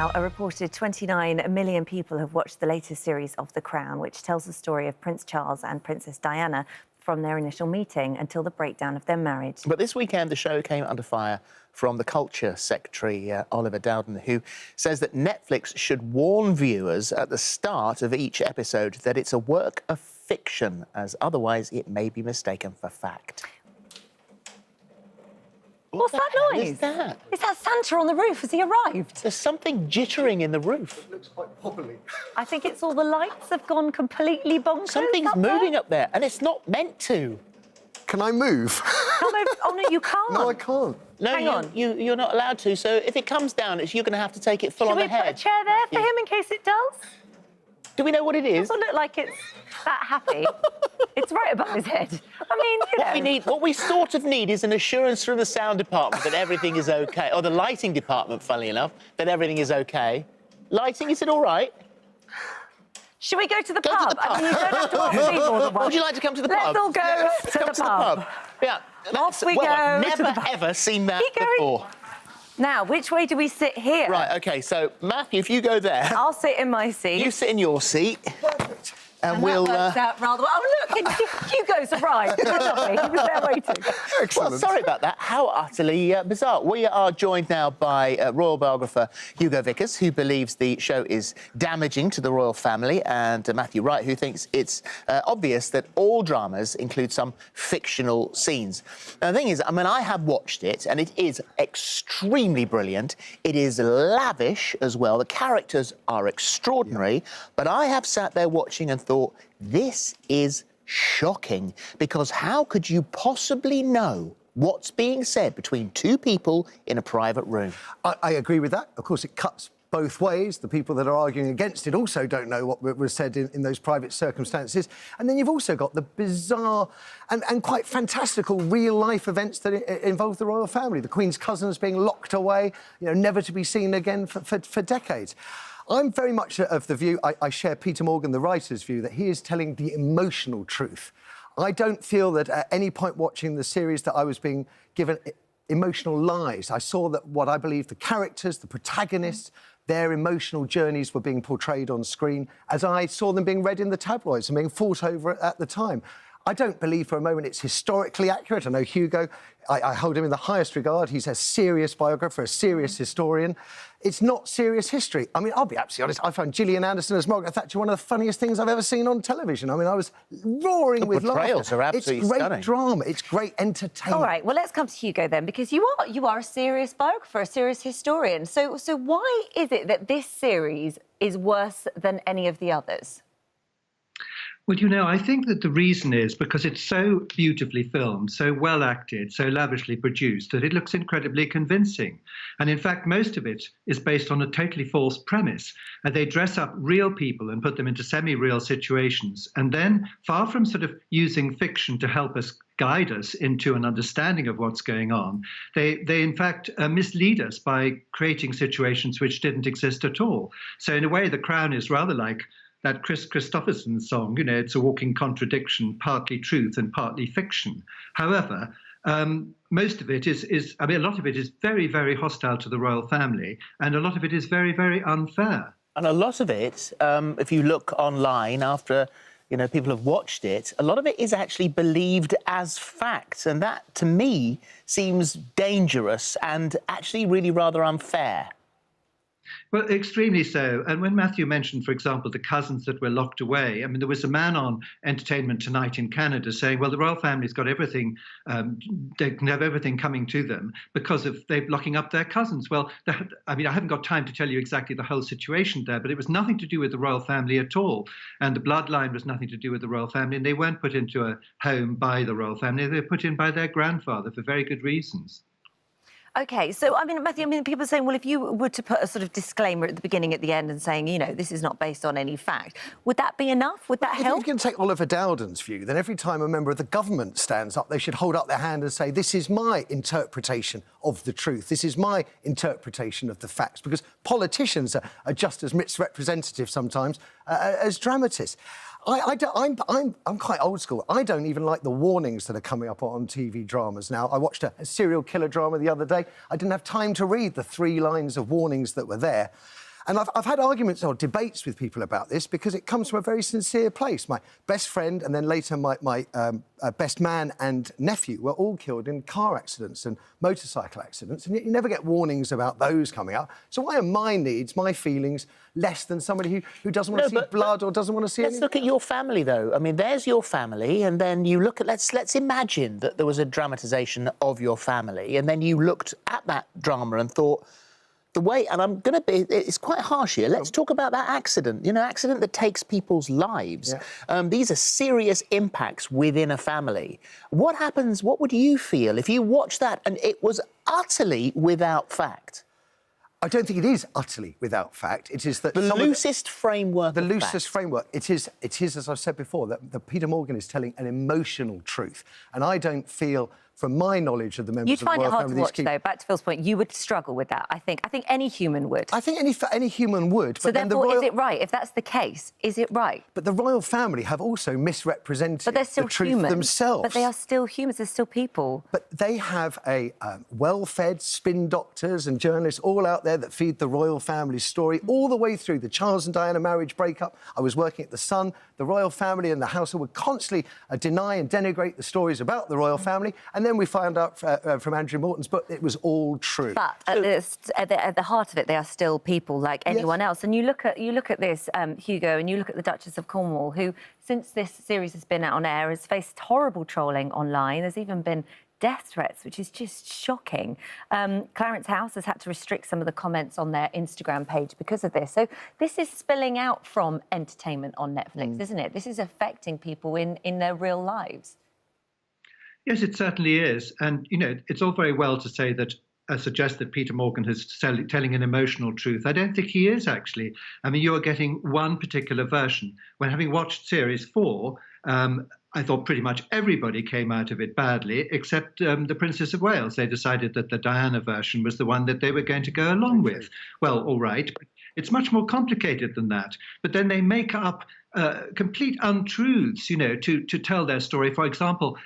Now, a reported 29 million people have watched the latest series of The Crown, which tells the story of Prince Charles and Princess Diana from their initial meeting until the breakdown of their marriage. But this weekend, the show came under fire from the Culture Secretary, Oliver Dowden, who says that Netflix should warn viewers at the start of each episode that it's a work of fiction, as otherwise it may be mistaken for fact. What's that noise? Is that? Is that Santa on the roof? Has he arrived? There's something jittering in the roof. It looks quite wobbly. I think it's all the lights have gone completely bonkers. Something's moving up there, and it's not meant to. Can I move? Come over. Oh, no, you can't. No, I can't. No, Hang on. You're not allowed to. So if it comes down, you're going to have to take it full on the head. Should we put a chair there for him in case it does? Do we know what it is? It doesn't look like it's that happy. It's right above his head. I mean, What we sort of need is an assurance from the sound department that everything is OK, or the lighting department, funnily enough, that everything is OK. Lighting, is it all right? Should we go to the Go pub? to the pub. I mean, you don't have to ask me more than once. Would you like to come to the pub? Let's all go to Come the pub. Yeah. Off we well, go I've to never, the pub. ever seen that Keep going. before. Now, which way do we sit here? Right, OK, so, Matthew, if you go there... I'll sit in my seat. You sit in your seat. And we'll... That works out rather well. Oh, look, Hugo's arrived. He was there waiting. Excellent. Well, sorry about that. How utterly bizarre. We are joined now by royal biographer Hugo Vickers, who believes the show is damaging to the royal family, and Matthew Wright, who thinks it's obvious that all dramas include some fictional scenes. Now, the thing is, I mean, I have watched it, and it is extremely brilliant. It is lavish as well. The characters are extraordinary, but I have sat there watching and thought, this is shocking, because how could you possibly know what's being said between two people in a private room? I agree with that. Of course, it cuts both ways. The people that are arguing against it also don't know what was said in those private circumstances. And then you've also got the bizarre and quite fantastical real-life events that involve the royal family. The Queen's cousins being locked away, you know, never to be seen again for decades. I'm very much of the view, I share Peter Morgan, the writer's view, that he is telling the emotional truth. I don't feel that at any point watching the series that I was being given emotional lies. I saw that what I believe the characters, the protagonists, their emotional journeys were being portrayed on screen as I saw them being read in the tabloids and being fought over at the time. I don't believe for a moment it's historically accurate. I know Hugo, I hold him in the highest regard. He's a serious biographer, a serious historian. It's not serious history. I mean, I'll be absolutely honest, I found Gillian Anderson as Margaret Thatcher one of the funniest things I've ever seen on television. I mean, I was roaring with laughter. The portrayals are absolutely stunning. It's great stunning. drama, it's great entertainment. All right, well, let's come to Hugo then, because you are a serious biographer, a serious historian. So why is it that this series is worse than any of the others? Well, you know, I think that the reason is because it's so beautifully filmed, so well acted, so lavishly produced, that it looks incredibly convincing. And in fact, most of it is based on a totally false premise. And they dress up real people and put them into semi-real situations. And then, far from sort of using fiction to help us guide us into an understanding of what's going on, they in fact mislead us by creating situations which didn't exist at all. So in a way, The Crown is rather like that Chris Christopherson song, you know, it's a walking contradiction, partly truth and partly fiction. However, most of it is, I mean, a lot of it is very, very hostile to the royal family, and a lot of it is very, very unfair. And a lot of it, if you look online after, you know, people have watched it, a lot of it is actually believed as fact. And that, to me, seems dangerous and actually really rather unfair. Well, extremely so. And when Matthew mentioned, for example, the cousins that were locked away, I mean, there was a man on Entertainment Tonight in Canada saying, well, the royal family's got everything, they can have everything coming to them because of they're locking up their cousins. Well, I mean, I haven't got time to tell you exactly the whole situation there, but it was nothing to do with the royal family at all. And the bloodline was nothing to do with the royal family. And they weren't put into a home by the royal family. They were put in by their grandfather for very good reasons. OK, so, I mean, Matthew, people are saying, well, if you were to put a sort of disclaimer at the beginning, at the end, and saying, you know, this is not based on any fact, would that be enough? Would that help? If you can take Oliver Dowden's view, then every time a member of the government stands up, they should hold up their hand and say, this is my interpretation of the truth. This is my interpretation of the facts, because politicians are just as misrepresentative sometimes as dramatists. I'm quite old school. I don't even like the warnings that are coming up on TV dramas now. I watched a serial killer drama the other day. I didn't have time to read the 3 lines of warnings that were there. And I've had arguments or debates with people about this because it comes from a very sincere place. My best friend and then later my best man and nephew were all killed in car accidents and motorcycle accidents, and yet you never get warnings about those coming up. So why are my needs, my feelings, less than somebody who doesn't want to see blood or doesn't want to see anything? Let's look at your family, though. I mean, there's your family, and then you look at... Let's imagine that there was a dramatisation of your family, and then you looked at that drama and thought... The way, and I'm going to be, it's quite harsh here. Let's talk about that accident, you know, accident that takes people's lives. Yeah. These are serious impacts within a family. What happens, what would you feel if you watched that and it was utterly without fact? I don't think it is utterly without fact. It is that... The loosest framework The of loosest fact. framework. It is, as I've said before, that Peter Morgan is telling an emotional truth. And I don't feel... From my knowledge of the members You'd of the find royal it hard family... to watch, though. Back to Phil's point, you would struggle with that, I think. I think any human would. I think any human would. So therefore, is it right? If that's the case, is it right? But the royal family have also misrepresented But they're still the truth humans. themselves. But they are still humans. They're still people. But they have a well-fed spin doctors and journalists all out there that feed the royal family's story all the way through the Charles and Diana marriage breakup. I was working at The Sun. The royal family and the household would constantly deny and denigrate the stories about the royal family. And then we found out from Andrew Morton's book it was all true. But at the heart of it, they are still people like anyone else. And you look at this, Hugo, and you look at the Duchess of Cornwall, who, since this series has been out on air, has faced horrible trolling online. There's even been death threats, which is just shocking. Clarence House has had to restrict some of the comments on their Instagram page because of this. So this is spilling out from entertainment on Netflix, isn't it? This is affecting people in their real lives. Yes, it certainly is. And, you know, it's all very well to say that, suggest that Peter Morgan is telling an emotional truth. I don't think he is, actually. I mean, you are getting one particular version. When having watched series 4, I thought pretty much everybody came out of it badly, except the Princess of Wales. They decided that the Diana version was the one that they were going to go along with. Well, all right. It's much more complicated than that. But then they make up complete untruths, you know, to tell their story. For example,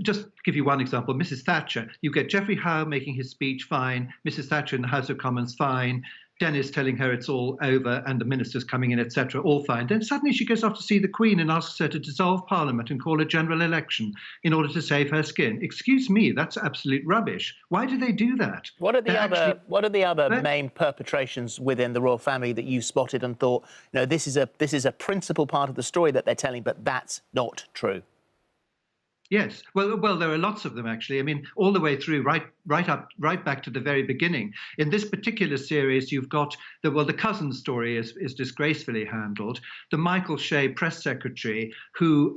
just give you one example, Mrs. Thatcher. You get Geoffrey Howe making his speech, fine. Mrs. Thatcher in the House of Commons, fine. Dennis telling her it's all over and the ministers coming in, etc., all fine. Then suddenly she goes off to see the Queen and asks her to dissolve Parliament and call a general election in order to save her skin. Excuse me, that's absolute rubbish. Why do they do that? What are the other main perpetrations within the royal family that you spotted and thought, no, this is a principal part of the story that they're telling, but that's not true? Yes, well, there are lots of them, actually. I mean, all the way through, right back to the very beginning. In this particular series, you've got the cousin story is disgracefully handled. The Michael Shea press secretary, who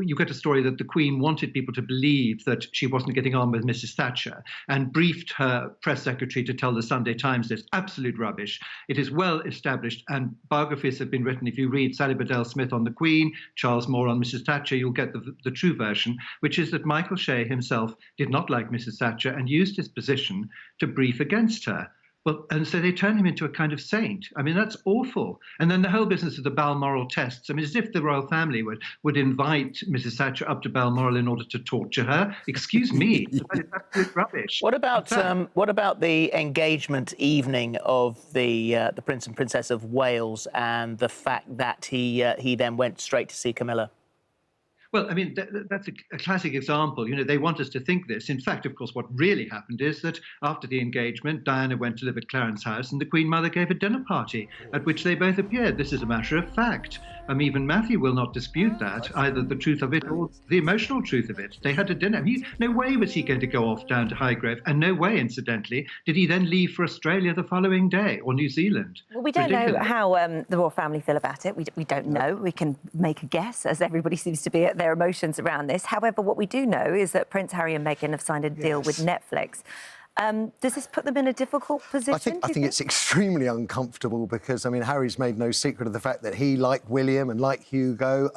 you get a story that the Queen wanted people to believe that she wasn't getting on with Mrs. Thatcher, and briefed her press secretary to tell the Sunday Times this. Absolute rubbish. It is well established, and biographies have been written. If you read Sally Bedell Smith on the Queen, Charles Moore on Mrs. Thatcher, you'll get the true version, which is that Michael Shea himself did not like Mrs. Thatcher and used his position to brief against her. Well, and so they turn him into a kind of saint. I mean, that's awful. And then the whole business of the Balmoral tests. I mean, as if the royal family would invite Mrs. Thatcher up to Balmoral in order to torture her. Excuse me, that is absolute rubbish. What about the engagement evening of the Prince and Princess of Wales and the fact that he then went straight to see Camilla? Well, I mean, that's a classic example. You know, they want us to think this. In fact, of course, what really happened is that after the engagement, Diana went to live at Clarence House and the Queen Mother gave a dinner party at which they both appeared. This is a matter of fact. Even Matthew will not dispute that, either the truth of it or the emotional truth of it. They had a dinner. No way was he going to go off down to Highgrove, and no way, incidentally, did he then leave for Australia the following day, or New Zealand. Well, we don't know how the royal family feel about it. We don't know. We can make a guess, as everybody seems to be at their emotions around this. However, what we do know is that Prince Harry and Meghan have signed a deal with Netflix. Does this put them in a difficult position? I think it's extremely uncomfortable because, I mean, Harry's made no secret of the fact that he, like William and like Hugo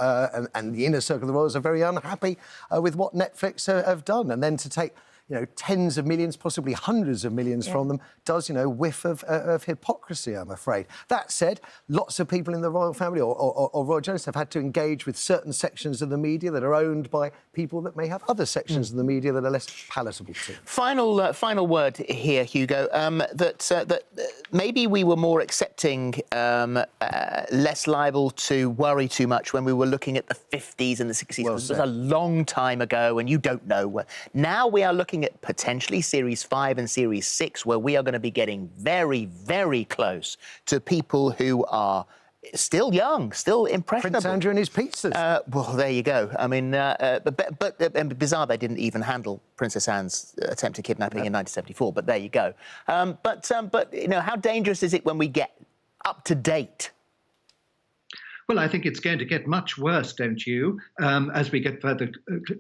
and the inner circle of the royals, are very unhappy with what Netflix have done. And then to take, you know, tens of millions, possibly hundreds of millions from them does, you know, whiff of hypocrisy, I'm afraid. That said, lots of people in the royal family or royal journalists have had to engage with certain sections of the media that are owned by people that may have other sections of the media that are less palatable to. Final word here, Hugo, that maybe we were more accepting, less liable to worry too much when we were looking at the 50s and the 60s. Well This was said. a long time ago, and you don't know. Now we are looking at potentially Series 5 and Series 6, where we are going to be getting very, very close to people who are still young, still impressionable. Prince Andrew and his pizzas. Well, there you go. I mean, but bizarre they didn't even handle Princess Anne's attempted kidnapping in 1974. But there you go. But you know, how dangerous is it when we get up to date? Well, I think it's going to get much worse, don't you, as we get further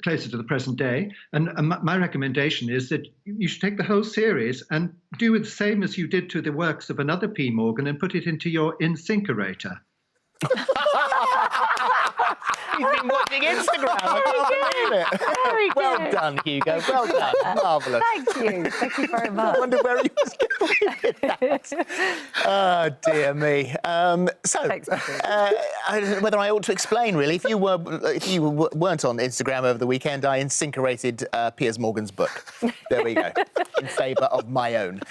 closer to the present day. And my recommendation is that you should take the whole series and do the same as you did to the works of another P. Morgan and put it into your incinerator. He's been watching Instagram. I can't believe it. Very Well good. done, Hugo. Well done. Marvellous. Thank you. Thank you very much. I wonder where he was going with that. Oh, dear me. So, Thanks, I don't know whether I ought to explain, really. If you weren't on Instagram over the weekend, I incinerated Piers Morgan's book. There we go. In favour of my own.